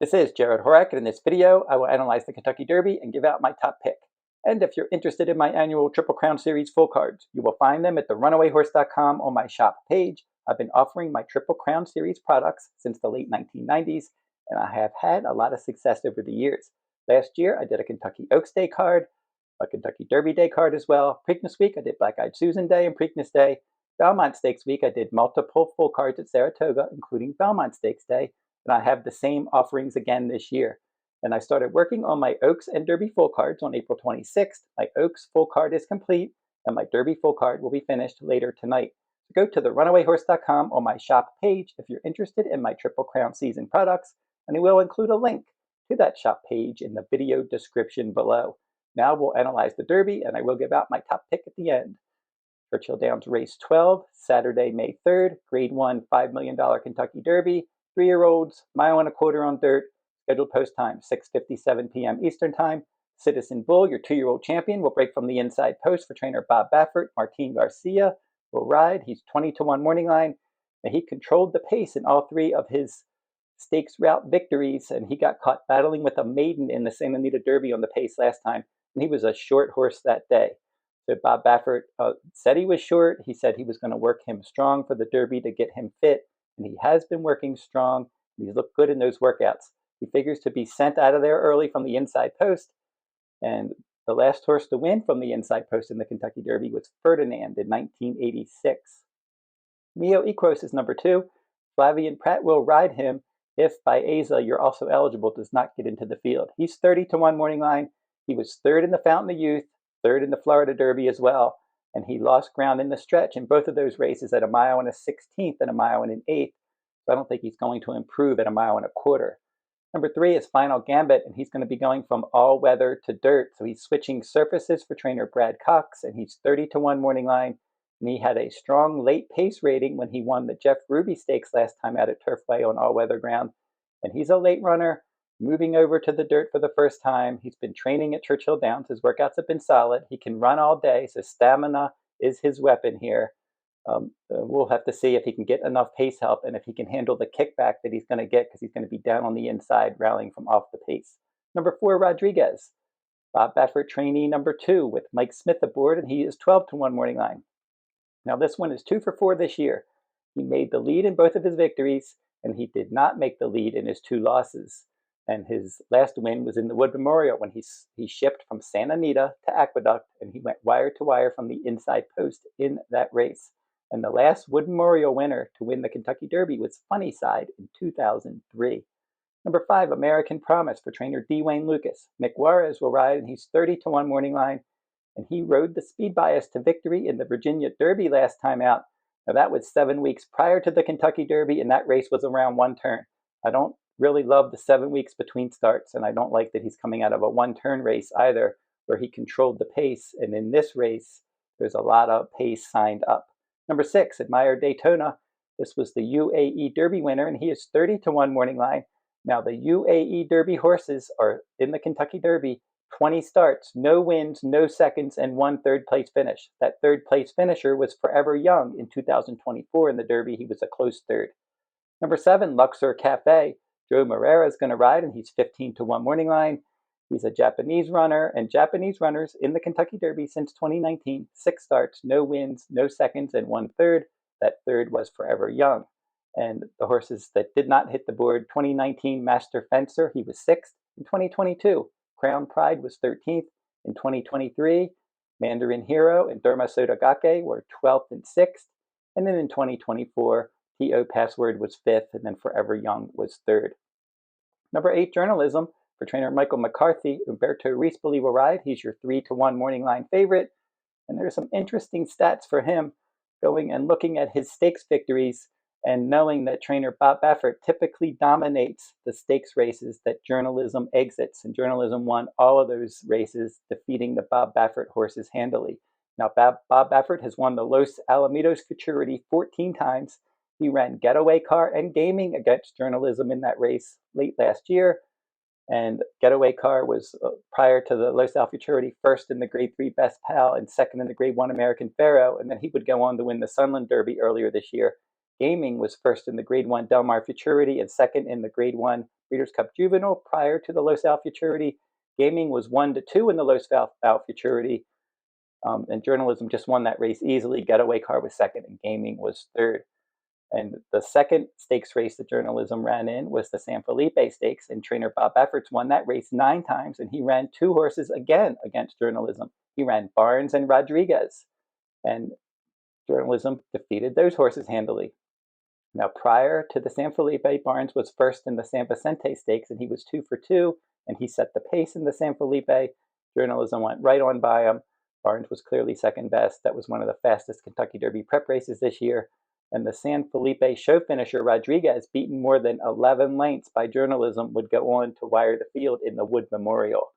This is Jarrod Horak, and in this video, I will analyze the Kentucky Derby and give out my top pick. And if you're interested in my annual Triple Crown Series full cards, you will find them at the runawayrhorse.com on my shop page. I've been offering my Triple Crown Series products since the late 1990s, and I have had a lot of success over the years. Last year, I did a Kentucky Oaks Day card, a Kentucky Derby Day card as well. Preakness Week, I did Black Eyed Susan Day and Preakness Day. Belmont Stakes Week, I did multiple full cards at Saratoga, including Belmont Stakes Day. And I have the same offerings again this year. And I started working on my Oaks and Derby full cards on April 26th. My Oaks full card is complete, and my Derby full card will be finished later tonight. So go to the runawayrhorse.com on my shop page if you're interested in my Triple Crown season products, and I will include a link to that shop page in the video description below. Now we'll analyze the Derby, and I will give out my top pick at the end. Churchill Downs Race 12, Saturday, May 3rd, Grade 1 $5 million Kentucky Derby. 3-year-olds, mile and a quarter on dirt, scheduled post time 6:57 p.m. Eastern Time. Citizen Bull, your 2-year-old champion, will break from the inside post for trainer Bob Baffert. Martin Garcia will ride. He's 20-1 morning line, and he controlled the pace in all 3 of his stakes route victories, and he got caught battling with a maiden in the Santa Anita Derby on the pace last time, and he was a short horse that day. So Bob Baffert said he was short. He said he was going to work him strong for the Derby to get him fit. And he has been working strong. He's looked good in those workouts. He figures to be sent out of there early from the inside post. And the last horse to win from the inside post in the Kentucky Derby was Ferdinand in 1986. Neoequos is number 2. Flavien Prat will ride him if Baeza, you're also eligible, does not get into the field. He's 30-1 morning line. He was 3rd in the Fountain of Youth, 3rd in the Florida Derby as well. And he lost ground in the stretch in both of those races at 1 1/16 and 1 1/8. So I don't think he's going to improve at 1 1/4. Number 3 is Final Gambit, and he's going to be going from all weather to dirt. So he's switching surfaces for trainer Brad Cox, and he's 30-1 morning line. And he had a strong late pace rating when he won the Jeff Ruby Stakes last time out at Turfway on all weather ground. And he's a late runner, moving over to the dirt for the first time. He's been training at Churchill Downs. His workouts have been solid. He can run all day, so stamina is his weapon here. We'll have to see if he can get enough pace help and if he can handle the kickback that he's going to get, because he's going to be down on the inside rallying from off the pace. Number 4, Rodriguez. Bob Baffert trainee number 2 with Mike Smith aboard, and he is 12-1 morning line. Now this one is 2 for 4 this year. He made the lead in both of his victories, and he did not make the lead in his 2 losses. And his last win was in the Wood Memorial when he shipped from Santa Anita to Aqueduct, and he went wire to wire from the inside post in that race. And the last Wood Memorial winner to win the Kentucky Derby was Funnyside in 2003. Number 5, American Promise for trainer D. Wayne Lucas. Nick Juarez will ride, and he's 30-1 morning line. And he rode the Speed Bias to victory in the Virginia Derby last time out. Now that was 7 weeks prior to the Kentucky Derby, and that race was around 1 turn. I don't really love the 7 weeks between starts, and I don't like that he's coming out of a 1-turn race either, where he controlled the pace. And in this race, there's a lot of pace signed up. Number 6, Admire Daytona. This was the UAE Derby winner, and he is 30-1 morning line. Now the UAE Derby horses are in the Kentucky Derby, 20 starts, no wins, no seconds, and 1 third-place finish. That third-place finisher was Forever Young in 2024 in the Derby. He was a close 3rd. Number 7, Luxor Cafe. Joe Moreira is going to ride, and he's 15-1 morning line. He's a Japanese runner, and Japanese runners in the Kentucky Derby since 2019, 6 starts, no wins, no seconds, and 1 third. That 3rd was Forever Young. And the horses that did not hit the board, 2019 Master Fencer, he was 6th. In 2022, Crown Pride was 13th. In 2023, Mandarin Hero and Derma Sodagake were 12th and 6th. And then in 2024, T.O. Password was 5th, and then Forever Young was 3rd. Number 8, Journalism for trainer Michael McCarthy. Umberto Rispoli will ride. He's your 3-1 morning line favorite. And there's some interesting stats for him, going and looking at his stakes victories and knowing that trainer Bob Baffert typically dominates the stakes races that Journalism exits. And Journalism won all of those races, defeating the Bob Baffert horses handily. Now, Bob Baffert has won the Los Alamitos Futurity 14 times. He ran Getaway Car and Gaming against Journalism in that race late last year. And Getaway Car was, prior to the Los Al Futurity, 1st in the Grade 3 Best Pal and 2nd in the Grade 1 American Pharaoh. And then he would go on to win the Sunland Derby earlier this year. Gaming was first in the Grade 1 Del Mar Futurity and second in the Grade 1 Breeders' Cup Juvenile prior to the Los Al Futurity. Gaming was 1-2 in the Los Al Futurity, and Journalism just won that race easily. Getaway Car was second, and Gaming was third. And the second stakes race that Journalism ran in was the San Felipe Stakes, and trainer Bob Efforts won that race 9 times, and he ran 2 horses again against Journalism. He ran Barnes and Rodriguez, and Journalism defeated those horses handily. Now, prior to the San Felipe, Barnes was first in the San Vicente Stakes, and he was 2 for 2, and he set the pace in the San Felipe. Journalism went right on by him. Barnes was clearly second best. That was one of the fastest Kentucky Derby prep races this year. And the San Felipe show finisher Rodriguez, beaten more than 11 lengths by Journalism, would go on to wire the field in the Wood Memorial.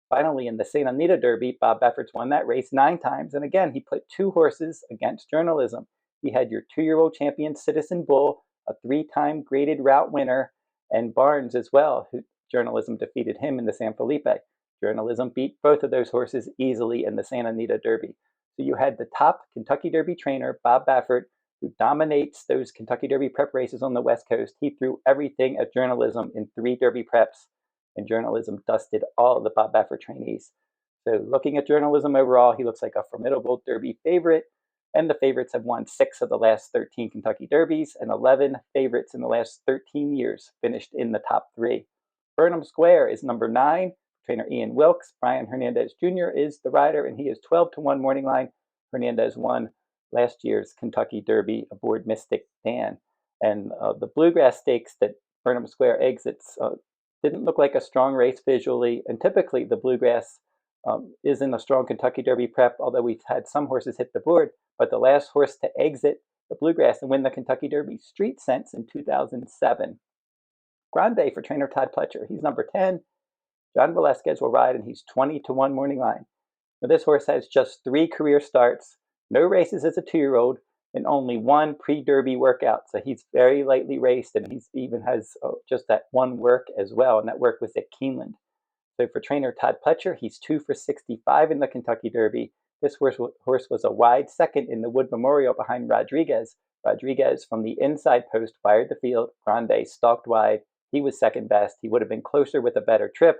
Finally, in the Santa Anita Derby, Bob Efforts won that race 9 times, and again, he put 2 horses against Journalism. He had your 2-year-old champion Citizen Bull, a 3-time graded route winner, and Barnes as well, who Journalism defeated him in the San Felipe. Journalism beat both of those horses easily in the Santa Anita Derby. So you had the top Kentucky Derby trainer, Bob Baffert, who dominates those Kentucky Derby prep races on the West Coast. He threw everything at Journalism in 3 Derby preps, and Journalism dusted all of the Bob Baffert trainees. So looking at Journalism overall, he looks like a formidable Derby favorite, and the favorites have won 6 of the last 13 Kentucky Derbies, and 11 favorites in the last 13 years finished in the top 3. Burnham Square is number 9. Trainer Ian Wilkes. Brian Hernandez Jr. is the rider, and he is 12-1 morning line. Hernandez won last year's Kentucky Derby aboard Mystic Dan. And the Bluegrass Stakes that Burnham Square exits didn't look like a strong race visually, and typically the Bluegrass isn't a strong Kentucky Derby prep, although we've had some horses hit the board, but the last horse to exit the Bluegrass and win the Kentucky Derby Street Sense in 2007. Grande for trainer Todd Pletcher. He's number 10. John Velasquez will ride, and he's 20-1 morning line. Now, this horse has just 3 career starts, no races as a 2-year-old, and only 1 pre-Derby workout. So he's very lightly raced, and he even has just that 1 work as well, and that work was at Keeneland. So for trainer Todd Pletcher, he's 2 for 65 in the Kentucky Derby. This horse was a wide second in the Wood Memorial behind Rodriguez. Rodriguez from the inside post fired the field. Grande stalked wide. He was second best. He would have been closer with a better trip.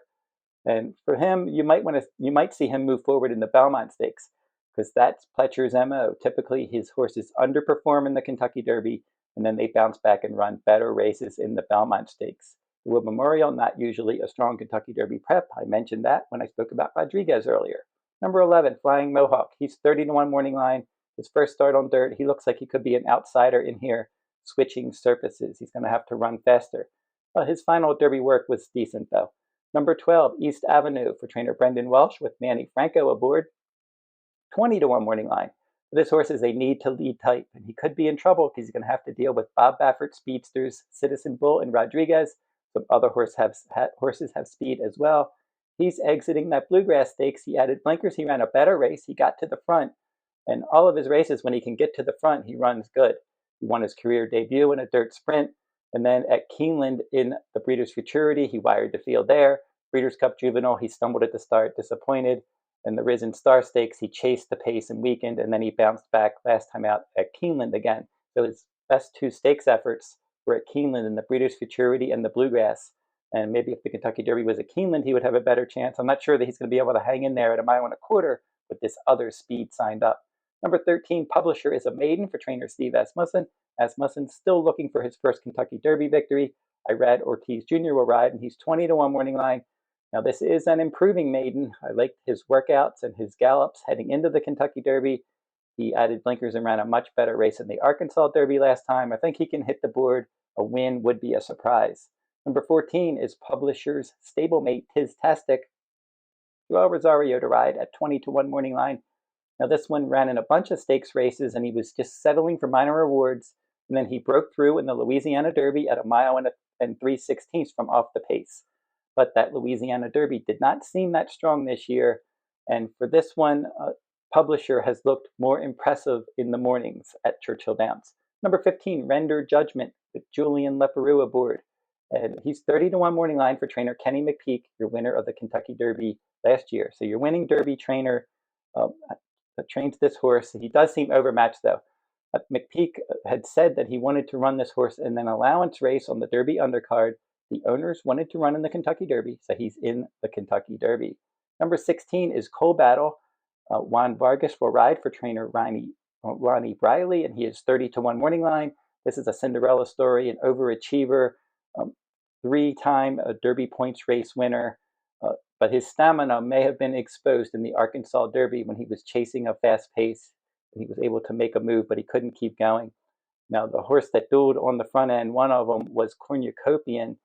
And for him, you might see him move forward in the Belmont Stakes, because that's Pletcher's MO. Typically, his horses underperform in the Kentucky Derby, and then they bounce back and run better races in the Belmont Stakes. The Wood Memorial, not usually a strong Kentucky Derby prep. I mentioned that when I spoke about Rodriguez earlier. Number 11, Flying Mohawk. He's 30-1 morning line. His first start on dirt. He looks like he could be an outsider in here, switching surfaces. He's going to have to run faster. His final Derby work was decent, though. Number 12, East Avenue for trainer Brendan Welsh with Manny Franco aboard. 20-1 morning line. For this horse is a need-to-lead type, and he could be in trouble because he's going to have to deal with Bob Baffert speedsters, Citizen Bull, and Rodriguez. Some other horses have speed as well. He's exiting that Bluegrass Stakes. He added blinkers. He ran a better race. He got to the front. And all of his races, when he can get to the front, he runs good. He won his career debut in a dirt sprint. And then at Keeneland in the Breeders' Futurity, he wired the field there. Breeders' Cup Juvenile, he stumbled at the start, disappointed. In the Risen Star Stakes, he chased the pace and weakened, and then he bounced back last time out at Keeneland again. So his best 2 stakes efforts were at Keeneland in the Breeders' Futurity and the Bluegrass. And maybe if the Kentucky Derby was at Keeneland, he would have a better chance. I'm not sure that he's going to be able to hang in there at 1.25 miles with this other speed signed up. Number 13, Publisher, is a maiden for trainer Steve Asmussen. Asmussen's still looking for his first Kentucky Derby victory. Irad Ortiz Jr. will ride, and he's 20-1 morning line. Now, this is an improving maiden. I liked his workouts and his gallops heading into the Kentucky Derby. He added blinkers and ran a much better race in the Arkansas Derby last time. I think he can hit the board. A win would be a surprise. Number 14 is Publisher's stablemate, Tiztastic. Joel Rosario to ride at 20-1 morning line. Now, this one ran in a bunch of stakes races, and he was just settling for minor rewards. And then he broke through in the Louisiana Derby at 1 mile and 3/16 from off the pace. But that Louisiana Derby did not seem that strong this year. And for this one, Publisher has looked more impressive in the mornings at Churchill Downs. Number 15, Render Judgment with Julian Leperoux aboard. And he's 30-1 morning line for trainer Kenny McPeak, your winner of the Kentucky Derby last year. So your winning Derby trainer that trains this horse. He does seem overmatched, though. McPeak had said that he wanted to run this horse in an allowance race on the Derby undercard. The owners wanted to run in the Kentucky Derby, so he's in the Kentucky Derby. Number 16 is Coal Battle. Juan Vargas will ride for trainer Ronnie Briley, and he is 30-1 morning line. This is a Cinderella story, an overachiever, three-time Derby points race winner. But his stamina may have been exposed in the Arkansas Derby when he was chasing a fast pace. He was able to make a move, but he couldn't keep going. Now, the horse that dueled on the front end, one of them was Cornucopian,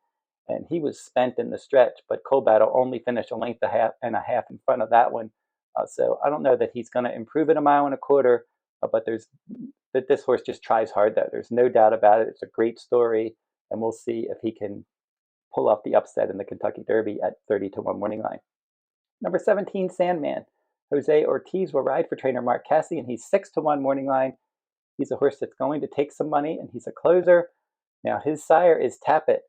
and he was spent in the stretch, but Coal Battle only finished a length and a half in front of that one. So I don't know that he's going to improve at a mile and a quarter, but this horse just tries hard, though. There's no doubt about it. It's a great story, and we'll see if he can pull off the upset in the Kentucky Derby at 30-1 morning line. Number 17, Sandman. Jose Ortiz will ride for trainer Mark Casse, and he's 6-1 morning line. He's a horse that's going to take some money, and he's a closer. Now, his sire is Tappet.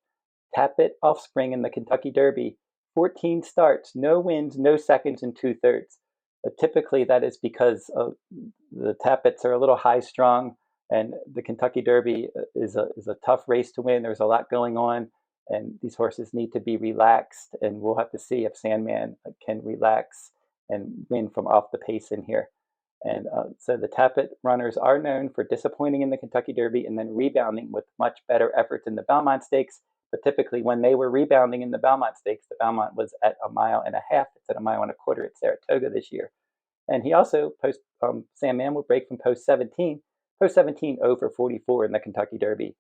Tappet offspring in the Kentucky Derby. 14 starts, no wins, no seconds, and 2/3. Typically, that is because the Tappets are a little high-strung, and the Kentucky Derby is a tough race to win. There's a lot going on, and these horses need to be relaxed, and we'll have to see if Sandman can relax and win from off the pace in here. And so the Tappet runners are known for disappointing in the Kentucky Derby and then rebounding with much better efforts in the Belmont Stakes. But typically, when they were rebounding in the Belmont Stakes, the Belmont was at a mile and a half. It's at a mile and a quarter at Saratoga this year. And he also, Sandman will break from post 17 over 44 in the Kentucky Derby.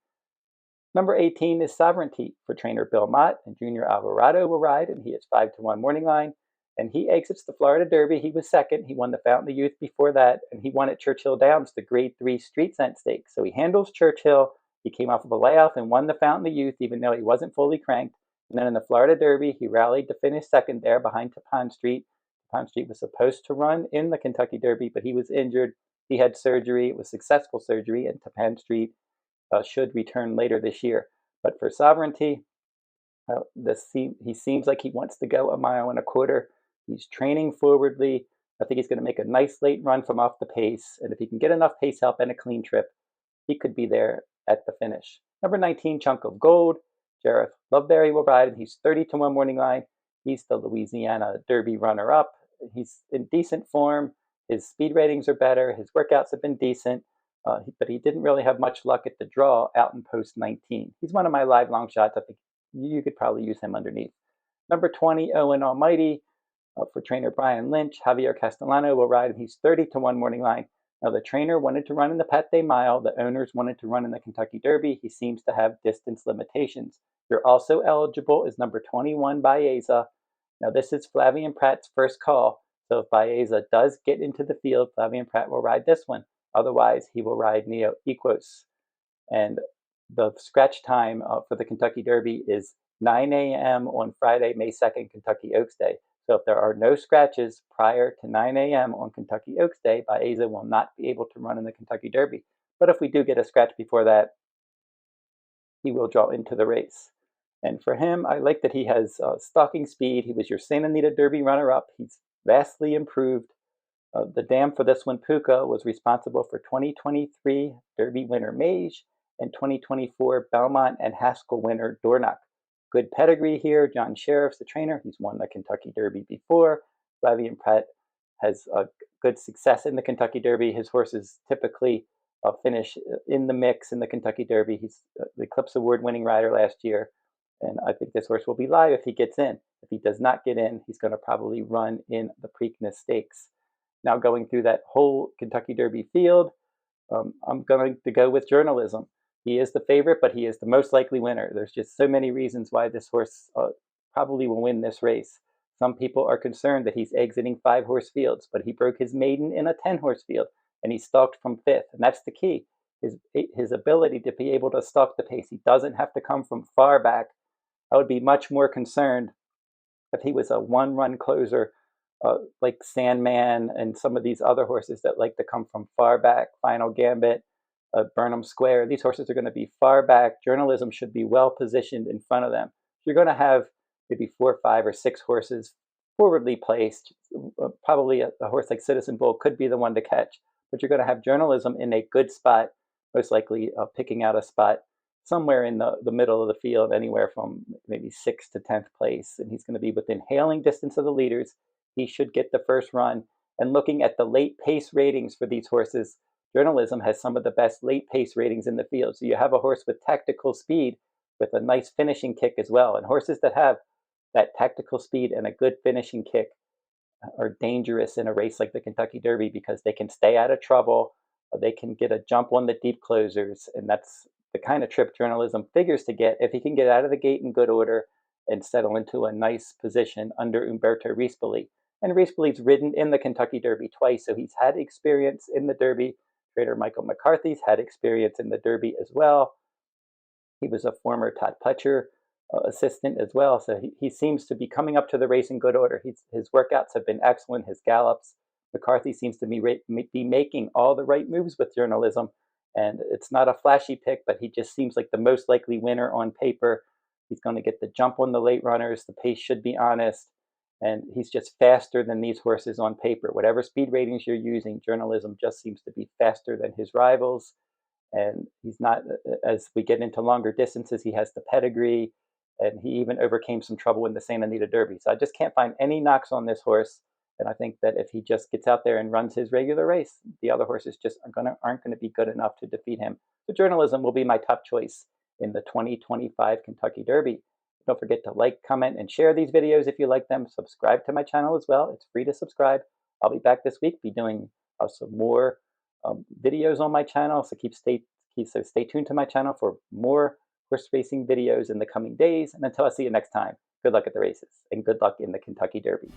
Number 18 is Sovereignty for trainer Bill Mott, and Junior Alvarado will ride, and he is 5-1 morning line. And he exits the Florida Derby. He was second. He won the Fountain of Youth before that, and he won at Churchill Downs, the Grade 3 Street Scent Stakes. So he handles Churchill. He came off of a layoff and won the Fountain of Youth, even though he wasn't fully cranked. And then in the Florida Derby, he rallied to finish second there behind Tappan Street. Tappan Street was supposed to run in the Kentucky Derby, but he was injured. He had surgery. It was successful surgery, and Tappan Street should return later this year. But for Sovereignty, he seems like he wants to go a mile and a quarter. He's training forwardly. I think he's going to make a nice late run from off the pace. And if he can get enough pace help and a clean trip, he could be there at the finish. Number 19, Chunk of Gold. Jarrod Loveberry will ride, and he's 30-1 morning line. He's the Louisiana Derby runner-up. He's in decent form. His speed ratings are better. His workouts have been decent. But he didn't really have much luck at the draw out in post 19. He's one of my live long shots. I think you could probably use him underneath. Number 20, Owen Almighty. For trainer Brian Lynch, Javier Castellano will ride, and he's 30-1 morning line. Now, the trainer wanted to run in the Pathé Mile. The owners wanted to run in the Kentucky Derby. He seems to have distance limitations. You're also eligible is number 21, Baeza. Now, this is Flavien Prat's first call. So if Baeza does get into the field, Flavien Prat will ride this one. Otherwise, he will ride Neoequos. And the scratch time for the Kentucky Derby is 9 a.m. on Friday, May 2nd, Kentucky Oaks Day. So if there are no scratches prior to 9 a.m. on Kentucky Oaks Day, Baeza will not be able to run in the Kentucky Derby. But if we do get a scratch before that, he will draw into the race. And for him, I like that he has stalking speed. He was your Santa Anita Derby runner-up. He's vastly improved. The dam for this one, Puka, was responsible for 2023 Derby winner Mage and 2024 Belmont and Haskell winner Dornoch. Good pedigree here. John Sheriff's the trainer. He's won the Kentucky Derby before. Flavien Prat has good success in the Kentucky Derby. His horses typically finish in the mix in the Kentucky Derby. He's the Eclipse Award winning rider last year. And I think this horse will be live if he gets in. If he does not get in, he's going to probably run in the Preakness Stakes. Now going through that whole Kentucky Derby field, I'm going to go with Journalism. He is the favorite, but he is the most likely winner. There's just so many reasons why this horse probably will win this race. Some people are concerned that he's exiting 5-horse fields, but he broke his maiden in a 10-horse field, and he stalked from 5th, and that's the key, his ability to be able to stalk the pace. He doesn't have to come from far back. I would be much more concerned if he was a one-run closer like Sandman and some of these other horses that like to come from far back, Final Gambit, Burnham Square. These horses are going to be far back. Journalism should be well positioned in front of them. You're going to have maybe 4, 5, or 6 horses forwardly placed. Probably a horse like Citizen Bull could be the one to catch. but you're going to have journalism in a good spot, most likely picking out a spot somewhere in the middle of the field, anywhere from maybe 6th to 10th place. And he's going to be within hailing distance of the leaders. He should get the first run. And looking at the late pace ratings for these horses, journalism has some of the best late pace ratings in the field. So you have a horse with tactical speed with a nice finishing kick as well. And horses that have that tactical speed and a good finishing kick are dangerous in a race like the Kentucky Derby because they can stay out of trouble. They can get a jump on the deep closers. And that's the kind of trip journalism figures to get if he can get out of the gate in good order and settle into a nice position under Umberto Rispoli. And Rispoli's ridden in the Kentucky Derby twice, so he's had experience in the Derby. Trader Michael McCarthy's had experience in the Derby as well. He was a former Todd Pletcher assistant as well, so he seems to be coming up to the race in good order. His workouts have been excellent, his gallops. McCarthy seems to be making all the right moves with journalism, and it's not a flashy pick, but he just seems like the most likely winner on paper. He's going to get the jump on the late runners. The pace should be honest, and he's just faster than these horses on paper. Whatever speed ratings you're using, journalism just seems to be faster than his rivals, and he's not, as we get into longer distances, he has the pedigree, and he even overcame some trouble in the Santa Anita Derby. So I just can't find any knocks on this horse. And I think that if he just gets out there and runs his regular race, the other horses just aren't going to be good enough to defeat him. So journalism will be my top choice in the 2025 Kentucky Derby. Don't forget to like, comment, and share these videos if you like them. Subscribe to my channel as well. It's free to subscribe. I'll be back this week, be doing some more videos on my channel. So stay tuned to my channel for more horse racing videos in the coming days. And until I see you next time, good luck at the races and good luck in the Kentucky Derby.